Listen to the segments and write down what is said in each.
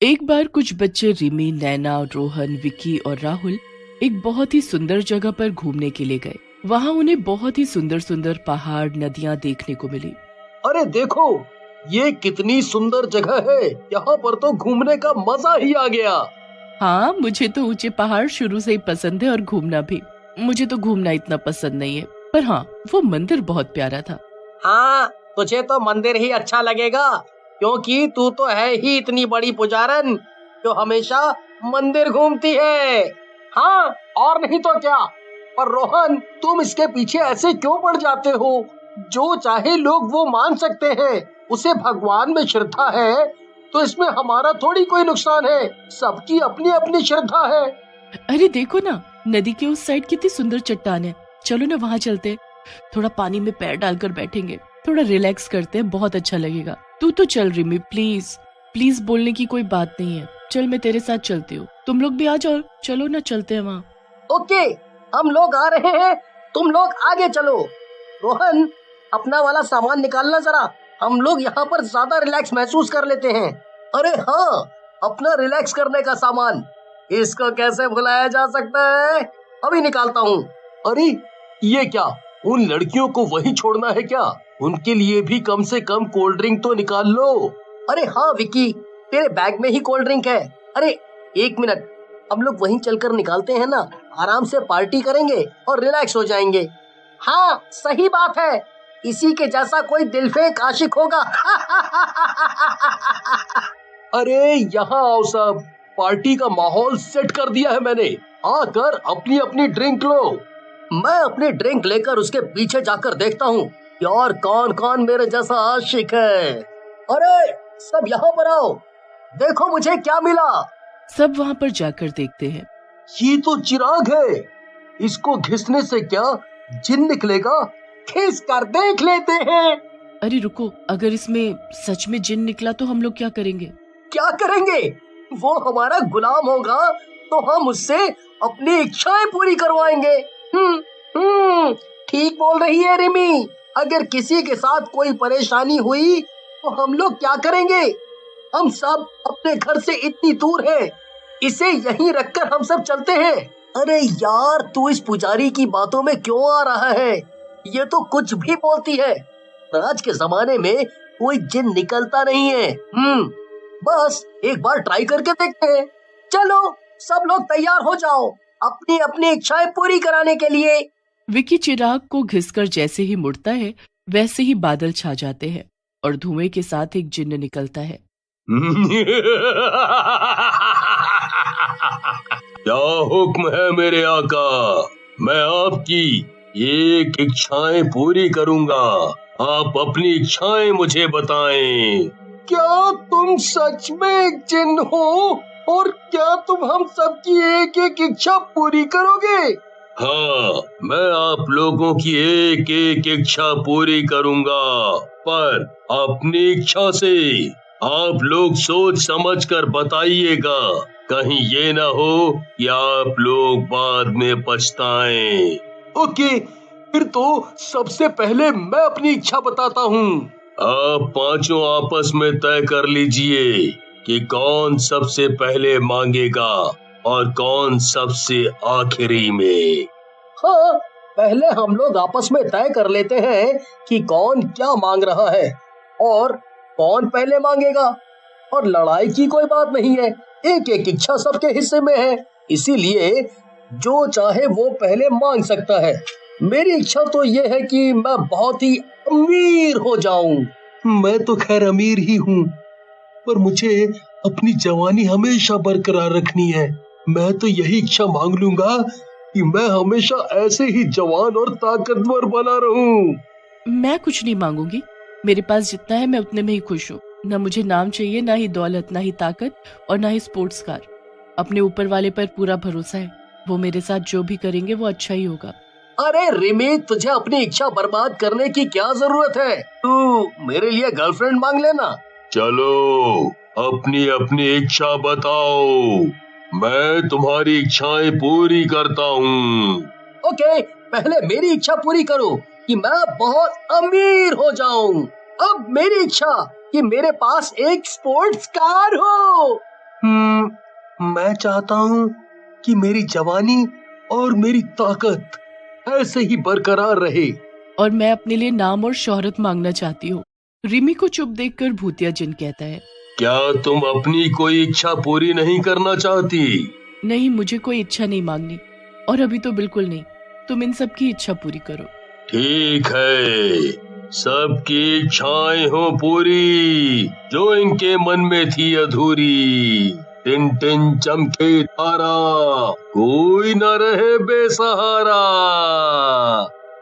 एक बार कुछ बच्चे रिमी, नैना, रोहन, विकी और राहुल एक बहुत ही सुंदर जगह पर घूमने के लिए गए। वहाँ उन्हें बहुत ही सुंदर सुंदर पहाड़, नदियाँ देखने को मिली। अरे देखो, ये कितनी सुंदर जगह है। यहाँ पर तो घूमने का मजा ही आ गया। हाँ, मुझे तो ऊंचे पहाड़ शुरू से ही पसंद है और घूमना भी। मुझे तो घूमना इतना पसंद नहीं है, पर हाँ, वो मंदिर बहुत प्यारा था। हाँ, तुझे तो मंदिर ही अच्छा लगेगा, क्योंकि तू तो है ही इतनी बड़ी पुजारन जो हमेशा मंदिर घूमती है। हाँ, और नहीं तो क्या। पर रोहन, तुम इसके पीछे ऐसे क्यों पड़ जाते हो? जो चाहे लोग वो मान सकते हैं। उसे भगवान में श्रद्धा है तो इसमें हमारा थोड़ी कोई नुकसान है। सबकी अपनी अपनी श्रद्धा है। अरे देखो ना, नदी के उस साइड कितनी सुंदर चट्टान है। चलो ना वहाँ चलते, थोड़ा पानी में पैर डालकर बैठेंगे, थोड़ा रिलैक्स करते हैं, बहुत अच्छा लगेगा। तू तो चल रिमी, प्लीज प्लीज, बोलने की कोई बात नहीं है। चल, मैं तेरे साथ चलती हूँ, तुम लोग भी आ जाओ। चलो ना, चलते हैं वहाँ। ओके, हम लोग आ रहे हैं, तुम लोग आगे चलो। रोहन, अपना वाला सामान निकालना जरा, हम लोग यहाँ पर ज्यादा रिलैक्स महसूस कर लेते हैं। अरे हाँ, अपना रिलैक्स करने का सामान, इसको कैसे भुलाया जा सकता है। अभी निकालता हूँ। अरे ये क्या, उन लड़कियों को वहीं छोड़ना है क्या? उनके लिए भी कम से कम कोल्ड ड्रिंक तो निकाल लो। अरे हाँ विकी, तेरे बैग में ही कोल्ड ड्रिंक है। अरे एक मिनट, हम लोग वहीं चलकर निकालते हैं ना, आराम से पार्टी करेंगे और रिलैक्स हो जाएंगे। हाँ सही बात है, इसी के जैसा कोई दिलफेक आशिक होगा। अरे यहाँ आओ सब, पार्टी का माहौल सेट कर दिया है मैंने। आकर अपनी अपनी ड्रिंक लो। मैं अपनी ड्रिंक लेकर उसके पीछे जाकर देखता हूँ यार, कौन कौन मेरे जैसा आशिक है। अरे सब यहाँ पर आओ, देखो मुझे क्या मिला। सब वहाँ पर जाकर देखते हैं। ये तो चिराग है, इसको घिसने से क्या जिन निकलेगा? खींच कर देख लेते हैं। अरे रुको, अगर इसमें सच में जिन निकला तो हम लोग क्या करेंगे? क्या करेंगे? वो हमारा गुलाम होगा तो हम उससे अपनी इच्छाएं पूरी करवाएंगे। ठीक बोल रही है रिमी। अगर किसी के साथ कोई परेशानी हुई तो हम लोग क्या करेंगे? हम सब अपने घर से इतनी दूर हैं, इसे यहीं रखकर हम सब चलते हैं। अरे यार, तू इस पुजारी की बातों में क्यों आ रहा है? ये तो कुछ भी बोलती है। आज के जमाने में कोई जिन निकलता नहीं है। बस एक बार ट्राई करके देखते हैं। चलो सब लोग तैयार हो जाओ अपनी अपनी इच्छाएं पूरी कराने के लिए। विकी चिराग को घिसकर जैसे ही मुड़ता है, वैसे ही बादल छा जाते हैं और धुएं के साथ एक जिन्न निकलता है। क्या हुक्म है मेरे आका? मैं आपकी एक इच्छाएं पूरी करूंगा, आप अपनी इच्छाएं मुझे बताएं। क्या तुम सच में एक जिन हो और क्या तुम हम सबकी एक एक इच्छा पूरी करोगे? हाँ, मैं आप लोगों की एक एक इच्छा पूरी करूंगा, पर अपनी इच्छा से आप लोग सोच समझ कर बताइएगा, कहीं ये ना हो कि आप लोग बाद में पछताएं। ओके, फिर तो सबसे पहले मैं अपनी इच्छा बताता हूँ। आप पांचों आपस में तय कर लीजिए कि कौन सबसे पहले मांगेगा और कौन सबसे आखिरी में। हाँ, पहले हम लोग आपस में तय कर लेते हैं कि कौन क्या मांग रहा है और कौन पहले मांगेगा। और लड़ाई की कोई बात नहीं है, एक एक इच्छा सबके हिस्से में है, इसीलिए जो चाहे वो पहले मांग सकता है। मेरी इच्छा तो ये है कि मैं बहुत ही अमीर हो जाऊं। मैं तो खैर अमीर ही हूँ, पर मुझे अपनी जवानी हमेशा बरकरार रखनी है। मैं तो यही इच्छा मांग लूंगा कि मैं हमेशा ऐसे ही जवान और ताकतवर बना रहूं। मैं कुछ नहीं मांगूंगी, मेरे पास जितना है मैं उतने में ही खुश हूँ। न मुझे नाम चाहिए, ना ही दौलत, ना ही ताकत और ना ही स्पोर्ट्स कार। अपने ऊपर वाले पर पूरा भरोसा है, वो मेरे साथ जो भी करेंगे वो अच्छा ही होगा। अरे रिमी, तुझे अपनी इच्छा बर्बाद करने की क्या जरूरत है? तू मेरे लिए गर्लफ्रेंड मांग लेना। चलो अपनी अपनी इच्छा बताओ, मैं तुम्हारी इच्छाएं पूरी करता हूँ। ओके, पहले मेरी इच्छा पूरी करो कि मैं बहुत अमीर हो जाऊं। अब मेरी इच्छा कि मेरे पास एक स्पोर्ट्स कार हो। मैं चाहता हूँ कि मेरी जवानी और मेरी ताकत ऐसे ही बरकरार रहे। और मैं अपने लिए नाम और शोहरत मांगना चाहती हूँ। रिमी को चुप देखकर भूतिया जिन कहता है, क्या तुम अपनी कोई इच्छा पूरी नहीं करना चाहती? नहीं, मुझे कोई इच्छा नहीं मांगनी, और अभी तो बिल्कुल नहीं। तुम इन सब की इच्छा पूरी करो। ठीक है, सबकी इच्छाएं हो पूरी जो इनके मन में थी अधूरी। टिन टिन चमके तारा, कोई न रहे बेसहारा।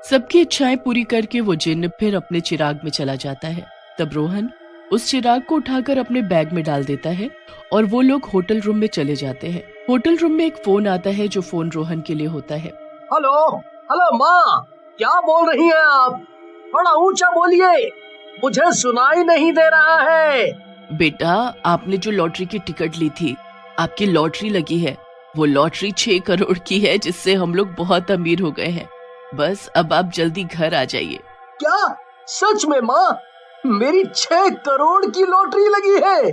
सबकी इच्छाएं पूरी करके वो जिन्न फिर अपने चिराग में चला जाता है। तब रोहन उस चिराग को उठाकर अपने बैग में डाल देता है और वो लोग होटल रूम में चले जाते हैं। होटल रूम में एक फोन आता है जो फोन रोहन के लिए होता है। हेलो हेलो माँ, क्या बोल रही हैं आप? थोड़ा ऊंचा बोलिए, मुझे सुनाई नहीं दे रहा है। बेटा, आपने जो लॉटरी की टिकट ली थी, आपकी लॉटरी लगी है। वो लॉटरी 6 करोड़ की है, जिससे हम लोग बहुत अमीर हो गए हैं। बस अब आप जल्दी घर आ जाइए। क्या सच में माँ? मेरी 6 करोड़ की लॉटरी लगी है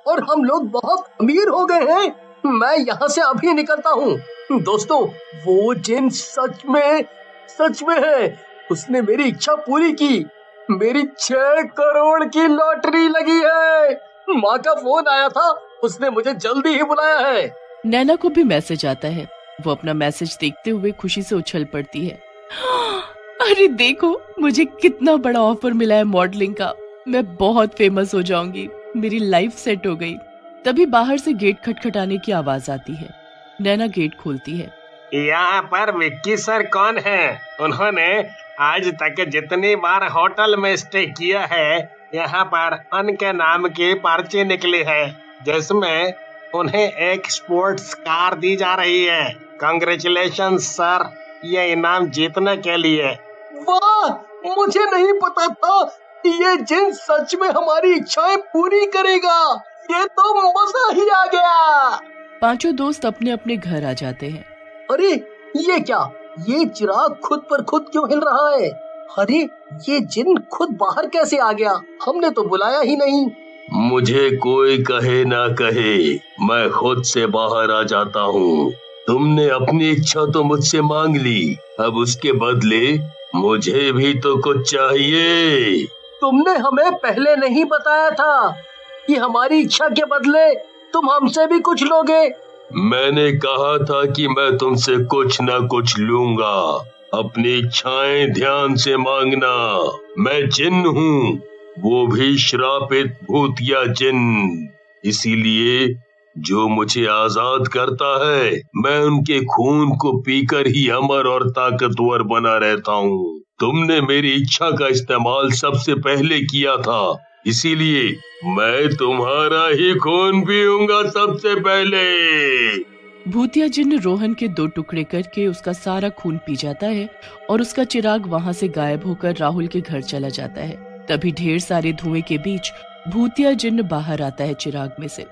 और हम लोग बहुत अमीर हो गए हैं। मैं यहाँ से अभी निकलता हूँ। दोस्तों, वो जिन सच में है। उसने मेरी इच्छा पूरी की। मेरी 6 करोड़ की लॉटरी लगी है। माँ का फोन आया था, उसने मुझे जल्दी ही बुलाया है। नैना को भी मैसेज आता है। वो अपना मैसेज देखते हुए खुशी से उछल पड़ती है। अरे देखो, मुझे कितना बड़ा ऑफर मिला है मॉडलिंग का। मैं बहुत फेमस हो जाऊंगी, मेरी लाइफ सेट हो गई। तभी बाहर से गेट खटखटाने की आवाज आती है। नैना गेट खोलती है। यहाँ पर विक्की सर कौन है? उन्होंने आज तक जितनी बार होटल में स्टे किया है, यहाँ पर उनके नाम की पर्ची निकली है, जिसमें उन्हें एक स्पोर्ट्स कार दी जा रही है। कांग्रेचुलेशन सर, ये इनाम जीतने के लिए। वाह, मुझे नहीं पता था कि ये जिन सच में हमारी इच्छाएं पूरी करेगा। ये तो मजा ही आ गया। पांचों दोस्त अपने अपने घर आ जाते हैं। अरे ये क्या? ये चिराग खुद पर खुद क्यों हिल रहा है? अरे ये जिन खुद बाहर कैसे आ गया? हमने तो बुलाया ही नहीं। मुझे कोई कहे ना कहे, मैं खुद से बाहर आ जाता हूँ। तुमने अपनी इच्छा तो मुझसे मांग ली, अब उसके बदले मुझे भी तो कुछ चाहिए। तुमने हमें पहले नहीं बताया था कि हमारी इच्छा के बदले तुम हमसे भी कुछ लोगे। मैंने कहा था कि मैं तुमसे कुछ ना कुछ लूंगा। अपनी इच्छाएं ध्यान से मांगना। मैं जिन्न हूँ, वो भी श्रापित भूतिया जिन्न। इसीलिए जो मुझे आजाद करता है, मैं उनके खून को पीकर ही अमर और ताकतवर बना रहता हूँ। तुमने मेरी इच्छा का इस्तेमाल सबसे पहले किया था, इसीलिए मैं तुम्हारा ही खून पीऊंगा सबसे पहले। भूतिया जिन्न रोहन के 2 टुकड़े करके उसका सारा खून पी जाता है और उसका चिराग वहां से गायब होकर राहुल के घर चला जाता है। तभी ढेर सारे धुएं के बीच भूतिया जिन्न बाहर आता है चिराग में से।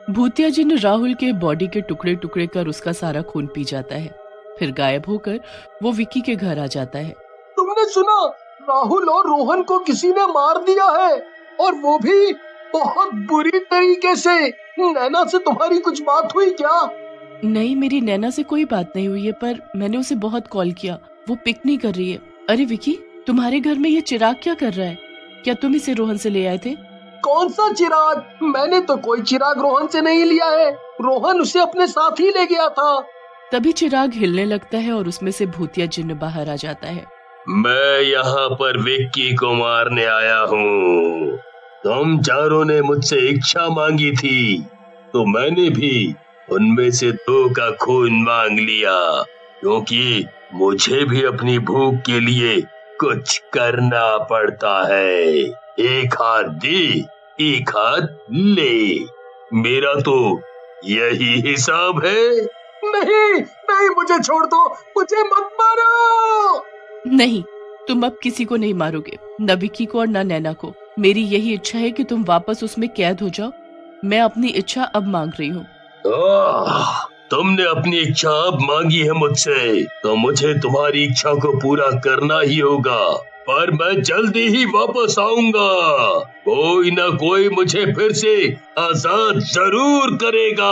भूतिया जिन्न राहुल के बॉडी के टुकड़े टुकड़े कर उसका सारा खून पी जाता है। फिर गायब होकर वो विक्की के घर आ जाता है। तुमने सुना? राहुल और रोहन को किसी ने मार दिया है, और वो भी बहुत बुरी तरीके से। नैना से तुम्हारी कुछ बात हुई क्या? नहीं, मेरी नैना से कोई बात नहीं हुई है, पर मैंने उसे बहुत कॉल किया। वो पिक नहीं कर रही है। अरे विक्की, तुम्हारे घर में ये चिराग क्या कर रहा है? क्या तुम इसे रोहन से ले आए थे? कौन सा चिराग? मैंने तो कोई चिराग रोहन से नहीं लिया है। रोहन उसे अपने साथ ही ले गया था। तभी चिराग हिलने लगता है और उसमें से भूतिया जिन्न बाहर आ जाता है। मैं यहाँ पर विक्की को मारने आया हूँ। तुम चारों ने मुझसे इच्छा मांगी थी, तो मैंने भी उनमें से 2 का खून मांग लिया, क्योंकि मुझे भी अपनी भूख के लिए कुछ करना पड़ता है। एक हाथ दे, एक हाथ ले, मेरा तो यही हिसाब है। नहीं नहीं, मुझे छोड़ दो, मुझे मत मारो। नहीं, तुम अब किसी को नहीं मारोगे, न विक्की को और न नैना को। मेरी यही इच्छा है कि तुम वापस उसमें कैद हो जाओ। मैं अपनी इच्छा अब मांग रही हूँ। तुमने अपनी इच्छा अब मांगी है मुझसे, तो मुझे तुम्हारी इच्छा को पूरा करना ही होगा। पर मैं जल्दी ही वापस आऊंगा। कोई ना कोई मुझे फिर से आजाद जरूर करेगा।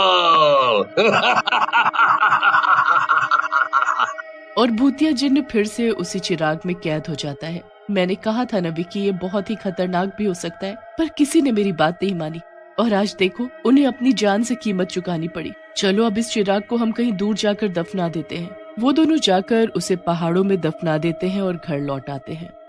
और भूतिया जिन्न फिर से उसी चिराग में कैद हो जाता है। मैंने कहा था ना विकी, ये बहुत ही खतरनाक भी हो सकता है, पर किसी ने मेरी बात नहीं मानी और आज देखो उन्हें अपनी जान से कीमत चुकानी पड़ी। चलो अब इस चिराग को हम कहीं दूर जाकर दफना देते हैं। वो दोनों जाकर उसे पहाड़ों में दफना देते हैं और घर लौट आते हैं।